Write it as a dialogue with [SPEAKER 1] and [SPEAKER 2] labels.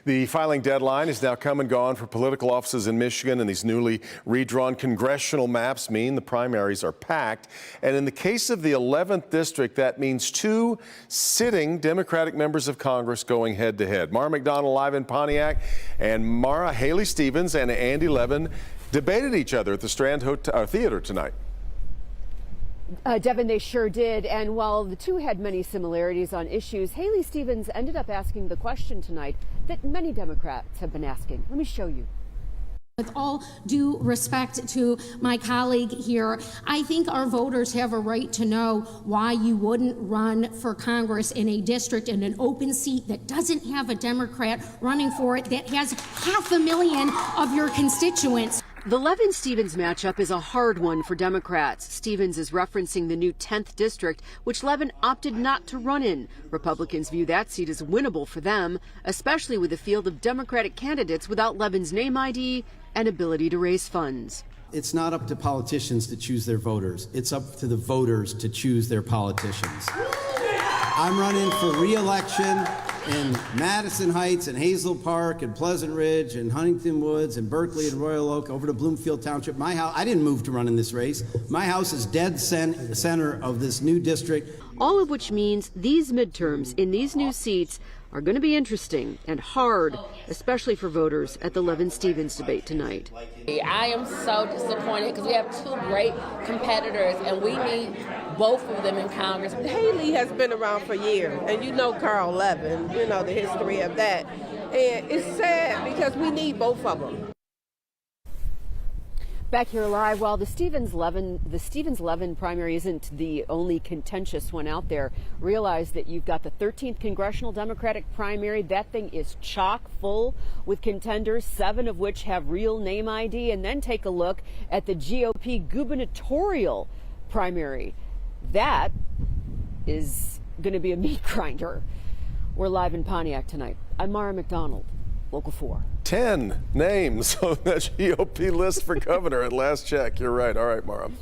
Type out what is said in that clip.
[SPEAKER 1] The filing deadline is now come and gone for political offices in Michigan, and these newly redrawn congressional maps mean the primaries are packed. And in the case of the 11th district, that means two sitting Democratic members of Congress going head-to-head. Mara McDonald live in Pontiac, and Mara, Haley Stevens and Andy Levin debated each other at the Strand Theater tonight.
[SPEAKER 2] Devin, they sure did. And while the two had many similarities on issues, Haley Stevens ended up asking the question tonight that many Democrats have been asking. Let me show you.
[SPEAKER 3] With all due respect to my colleague here, I think our voters have a right to know why you wouldn't run for Congress in a district in an open seat that doesn't have a Democrat running for it, that has 500,000 of your constituents.
[SPEAKER 2] The Levin-Stevens matchup is a hard one for Democrats. Stevens is referencing the new 10th district, which Levin opted not to run in. Republicans view that seat as winnable for them, especially with a field of Democratic candidates without Levin's name ID and ability to raise funds.
[SPEAKER 4] It's not up to politicians to choose their voters. It's up to the voters to choose their politicians. I'm running for re-election in Madison Heights and Hazel Park and Pleasant Ridge and Huntington Woods and Berkeley and Royal Oak over to Bloomfield Township. My house, I didn't move to run in this race. My house is dead center of this new district.
[SPEAKER 2] All of which means these midterms in these new seats are going to be interesting and hard, especially for voters at the Levin-Stevens debate tonight.
[SPEAKER 5] I am so disappointed because we have two great competitors and we need both of them in Congress.
[SPEAKER 6] Haley has been around for years, and you know Carl Levin, you know the history of that. And it's sad because we need both of them.
[SPEAKER 2] Back here live, while the Stevens-Levin primary isn't the only contentious one out there, realize that you've got the 13th Congressional Democratic primary. That thing is chock full with contenders, 7 of which have real name ID. And then take a look at the GOP gubernatorial primary. That is going to be a meat grinder. We're live in Pontiac tonight. I'm Mara McDonald, Local 4.
[SPEAKER 1] 10 names on that GOP list for governor at last check. You're right. All right, Mara.